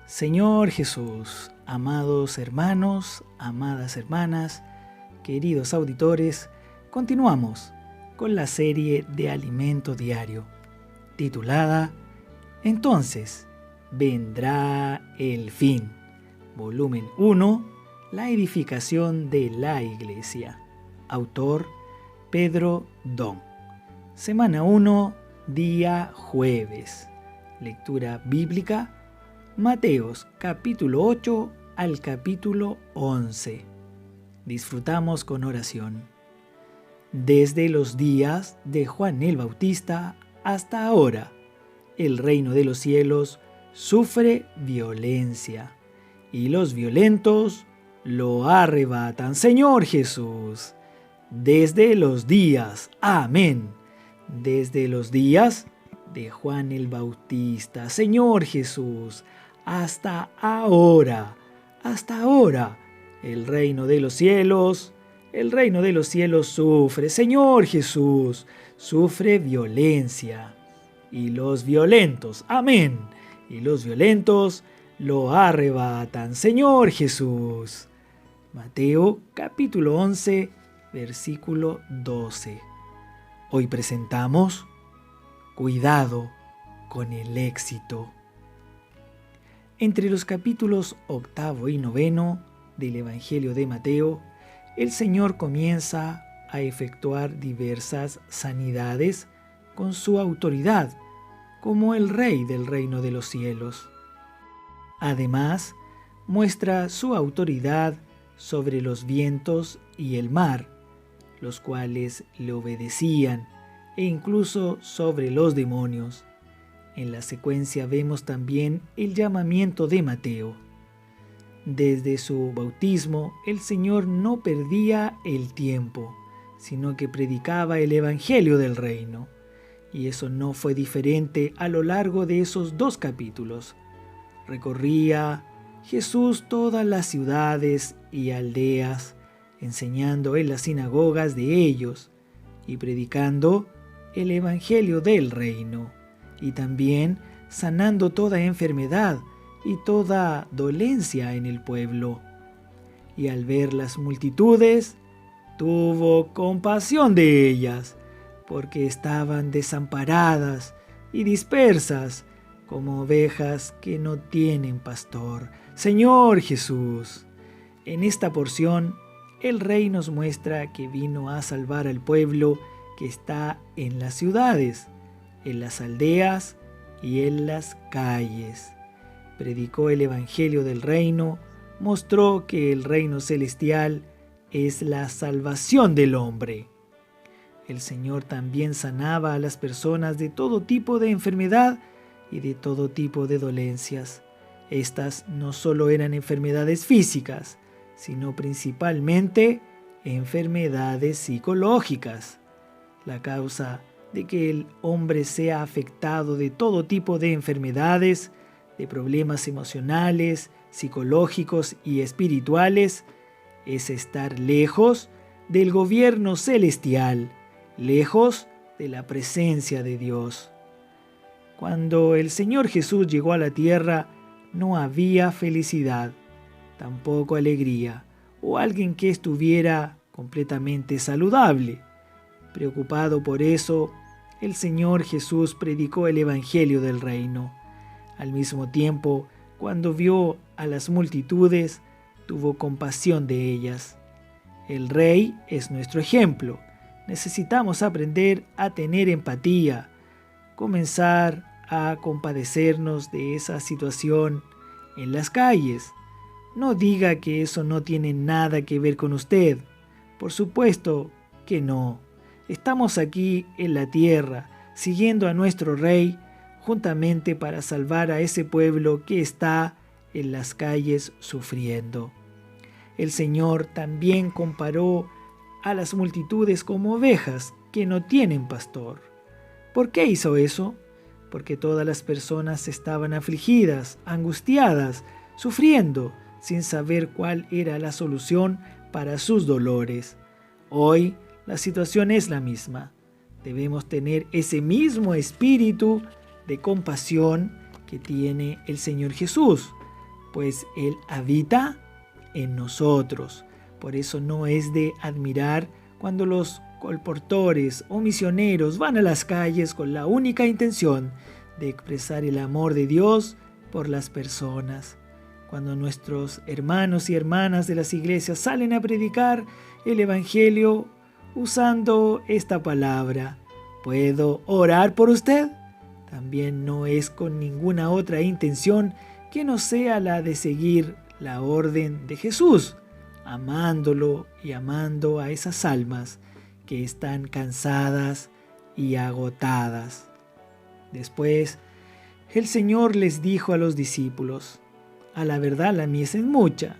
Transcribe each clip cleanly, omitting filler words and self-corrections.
Señor Jesús, amados hermanos, amadas hermanas, queridos auditores, continuamos con la serie de Alimento Diario, titulada Entonces vendrá el fin, volumen 1, La edificación de la iglesia, autor Pedro Dong, semana 1, día jueves, lectura bíblica, Mateos capítulo 8 al capítulo 11. Disfrutamos con oración. Desde los días de Juan el Bautista hasta ahora, el reino de los cielos sufre violencia y los violentos lo arrebatan. Señor Jesús, desde los días, amén, desde los días de Juan el Bautista, Señor Jesús, hasta ahora, el reino de los cielos sufre, Señor Jesús, sufre violencia, y los violentos, amén, y los violentos lo arrebatan, Señor Jesús. Mateo capítulo 11, versículo 12. Hoy presentamos Cuidado con el éxito. Entre los capítulos 8 y 9 del Evangelio de Mateo, el Señor comienza a efectuar diversas sanidades con su autoridad como el Rey del reino de los cielos. Además, muestra su autoridad sobre los vientos y el mar, los cuales le obedecían, e incluso sobre los demonios. En la secuencia vemos también el llamamiento de Mateo. Desde su bautismo, el Señor no perdía el tiempo, sino que predicaba el Evangelio del Reino. Y eso no fue diferente a lo largo de esos 2 capítulos. Recorría Jesús todas las ciudades y aldeas, enseñando en las sinagogas de ellos y predicando el Evangelio del Reino, y también sanando toda enfermedad y toda dolencia en el pueblo. Y al ver las multitudes, tuvo compasión de ellas, porque estaban desamparadas y dispersas como ovejas que no tienen pastor. Señor Jesús, en esta porción, el Rey nos muestra que vino a salvar al pueblo que está en las ciudades, en las aldeas y en las calles. Predicó el Evangelio del Reino, mostró que el reino celestial es la salvación del hombre. El Señor también sanaba a las personas de todo tipo de enfermedad y de todo tipo de dolencias. Estas no solo eran enfermedades físicas, sino principalmente enfermedades psicológicas. La causa de que el hombre sea afectado de todo tipo de enfermedades, de problemas emocionales, psicológicos y espirituales, es estar lejos del gobierno celestial, lejos de la presencia de Dios. Cuando el Señor Jesús llegó a la tierra, no había felicidad, tampoco alegría, o alguien que estuviera completamente saludable. Preocupado por eso, el Señor Jesús predicó el Evangelio del Reino. Al mismo tiempo, cuando vio a las multitudes, tuvo compasión de ellas. El Rey es nuestro ejemplo. Necesitamos aprender a tener empatía, comenzar a compadecernos de esa situación en las calles. No diga que eso no tiene nada que ver con usted. Por supuesto que no. Estamos aquí en la tierra, siguiendo a nuestro Rey, juntamente para salvar a ese pueblo que está en las calles sufriendo. El Señor también comparó a las multitudes como ovejas que no tienen pastor. ¿Por qué hizo eso? Porque todas las personas estaban afligidas, angustiadas, sufriendo, sin saber cuál era la solución para sus dolores. Hoy, la situación es la misma. Debemos tener ese mismo espíritu de compasión que tiene el Señor Jesús. pues Él habita en nosotros. Por eso no es de admirar cuando los colportores o misioneros van a las calles con la única intención de expresar el amor de Dios por las personas. Cuando nuestros hermanos y hermanas de las iglesias salen a predicar el Evangelio usando esta palabra, ¿puedo orar por usted? También no es con ninguna otra intención que no sea la de seguir la orden de Jesús, amándolo y amando a esas almas que están cansadas y agotadas. Después, el Señor les dijo a los discípulos: a la verdad la mies es mucha,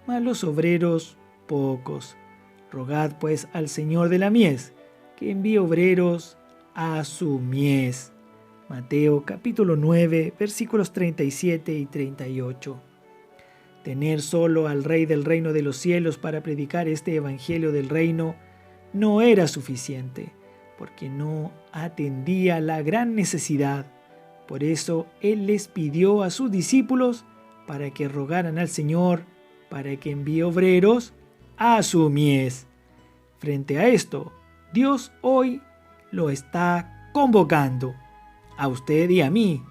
mas los obreros pocos. Rogad pues al Señor de la mies, que envíe obreros a su mies. Mateo capítulo 9, versículos 37 y 38. Tener solo al Rey del reino de los cielos para predicar este evangelio del reino no era suficiente, porque no atendía la gran necesidad. Por eso Él les pidió a sus discípulos para que rogaran al Señor para que envíe obreros a su mies. Frente a esto, Dios hoy lo está convocando a usted y a mí.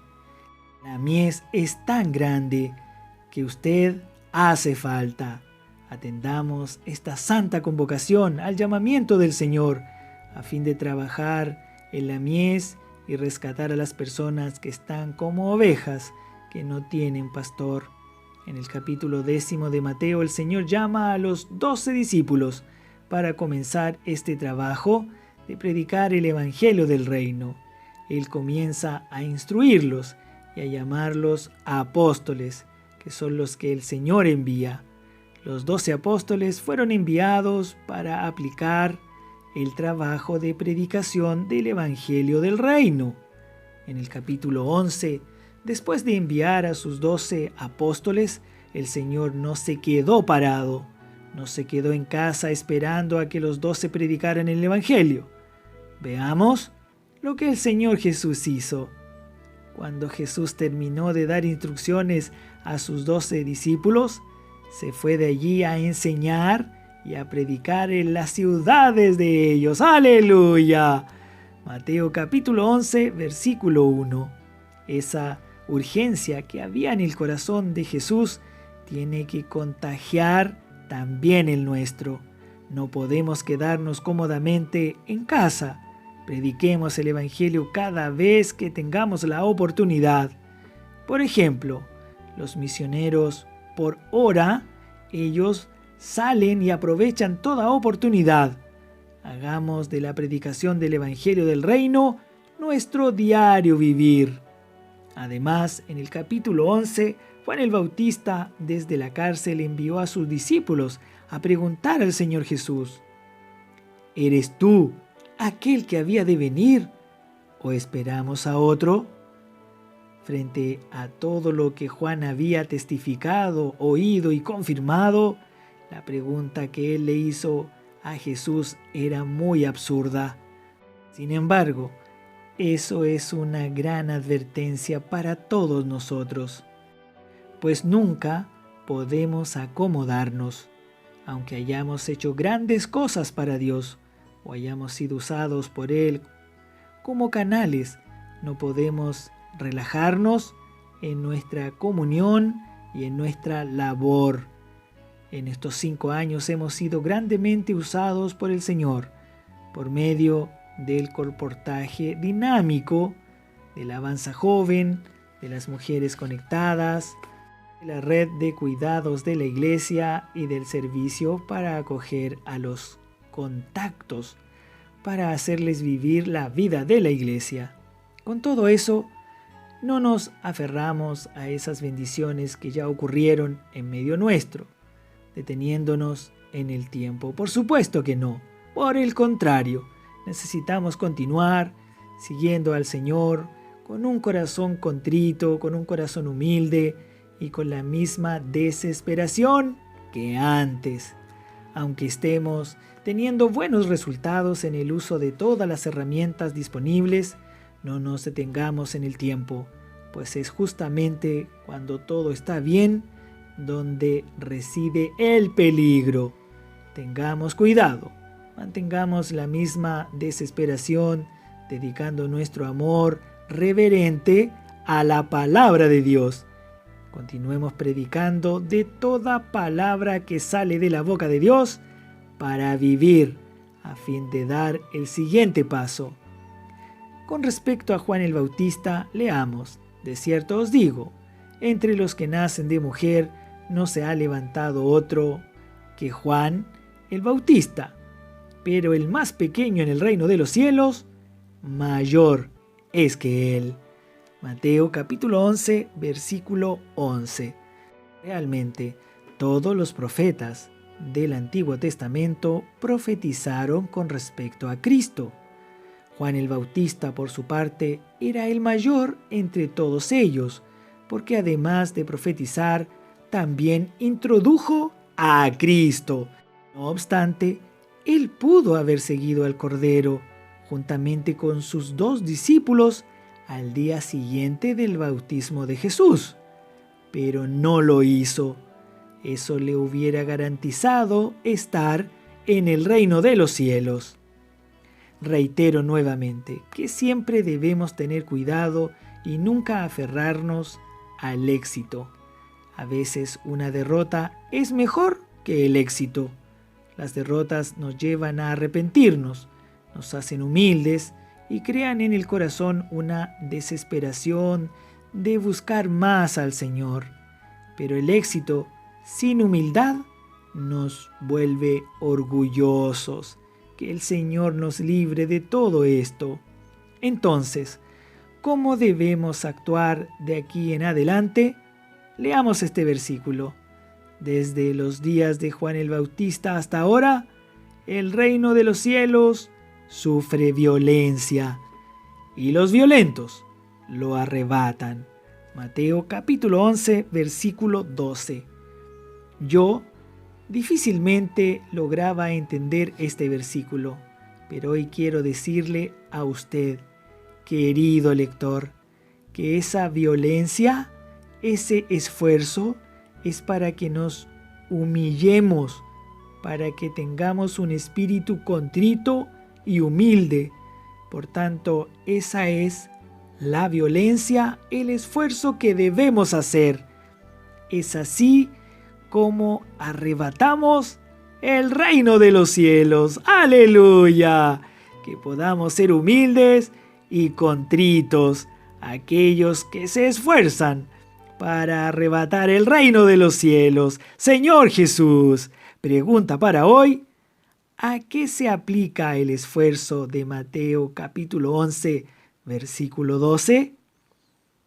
La mies es tan grande que usted hace falta. Atendamos esta santa convocación al llamamiento del Señor a fin de trabajar en la mies y rescatar a las personas que están como ovejas que no tienen pastor. En el capítulo 10 de Mateo, el Señor llama a los 12 discípulos para comenzar este trabajo de predicar el Evangelio del Reino. Él comienza a instruirlos y a llamarlos apóstoles, que son los que el Señor envía. Los 12 apóstoles fueron enviados para aplicar el trabajo de predicación del Evangelio del Reino. En el capítulo 11, después de enviar a sus 12 apóstoles, el Señor no se quedó parado, no se quedó en casa esperando a que los 12 predicaran el Evangelio. Veamos lo que el Señor Jesús hizo. Cuando Jesús terminó de dar instrucciones a sus 12 discípulos, se fue de allí a enseñar y a predicar en las ciudades de ellos. ¡Aleluya! Mateo capítulo 11, versículo 1. Esa urgencia que había en el corazón de Jesús tiene que contagiar también el nuestro. No podemos quedarnos cómodamente en casa. Prediquemos el Evangelio cada vez que tengamos la oportunidad. Por ejemplo, los misioneros por hora, ellos salen y aprovechan toda oportunidad. Hagamos de la predicación del Evangelio del Reino nuestro diario vivir. Además, en el capítulo 11, Juan el Bautista desde la cárcel envió a sus discípulos a preguntar al Señor Jesús: ¿eres tú aquel que había de venir o esperamos a otro? Frente a todo lo que Juan había testificado, oído y confirmado, la pregunta que él le hizo a Jesús era muy absurda. Sin embargo, eso es una gran advertencia para todos nosotros, pues nunca podemos acomodarnos, aunque hayamos hecho grandes cosas para Dios o hayamos sido usados por Él como canales. No podemos relajarnos en nuestra comunión y en nuestra labor. En estos 5 años hemos sido grandemente usados por el Señor por medio del colportaje dinámico, de la Avanza Joven, de las mujeres conectadas, de la red de cuidados de la iglesia y del servicio para acoger a los contactos, para hacerles vivir la vida de la iglesia. Con todo eso, no nos aferramos a esas bendiciones que ya ocurrieron en medio nuestro, deteniéndonos en el tiempo. Por supuesto que no. Por el contrario, necesitamos continuar siguiendo al Señor con un corazón contrito, con un corazón humilde y con la misma desesperación que antes. Aunque estemos teniendo buenos resultados en el uso de todas las herramientas disponibles, no nos detengamos en el tiempo, pues es justamente cuando todo está bien donde reside el peligro. Tengamos cuidado, mantengamos la misma desesperación, dedicando nuestro amor reverente a la palabra de Dios. Continuemos predicando de toda palabra que sale de la boca de Dios para vivir, a fin de dar el siguiente paso. Con respecto a Juan el Bautista, leamos: de cierto os digo, entre los que nacen de mujer no se ha levantado otro que Juan el Bautista, pero el más pequeño en el reino de los cielos, mayor es que él. Mateo capítulo 11, versículo 11. Realmente, todos los profetas del Antiguo Testamento profetizaron con respecto a Cristo. Juan el Bautista, por su parte, era el mayor entre todos ellos, porque además de profetizar, también introdujo a Cristo. No obstante, él pudo haber seguido al Cordero, juntamente con sus 2 discípulos, al día siguiente del bautismo de Jesús, pero no lo hizo. Eso le hubiera garantizado estar en el reino de los cielos. Reitero nuevamente que siempre debemos tener cuidado y nunca aferrarnos al éxito. A veces una derrota es mejor que el éxito. Las derrotas nos llevan a arrepentirnos, nos hacen humildes y crean en el corazón una desesperación de buscar más al Señor. Pero el éxito sin humildad nos vuelve orgullosos. Que el Señor nos libre de todo esto. Entonces, ¿cómo debemos actuar de aquí en adelante? Leamos este versículo. Desde los días de Juan el Bautista hasta ahora, el reino de los cielos sufre violencia, y los violentos lo arrebatan. Mateo capítulo 11, versículo 12. Yo difícilmente lograba entender este versículo, pero hoy quiero decirle a usted, querido lector, que esa violencia, ese esfuerzo, es para que nos humillemos, para que tengamos un espíritu contrito y humilde. Por tanto, esa es la violencia, el esfuerzo que debemos hacer. Es así como arrebatamos el reino de los cielos. ¡Aleluya! Que podamos ser humildes y contritos, aquellos que se esfuerzan para arrebatar el reino de los cielos. Señor Jesús, pregunta para hoy: ¿a qué se aplica el esfuerzo de Mateo capítulo 11, versículo 12?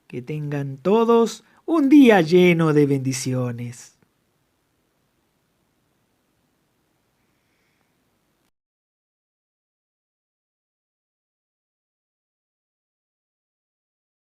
Que tengan todos un día lleno de bendiciones.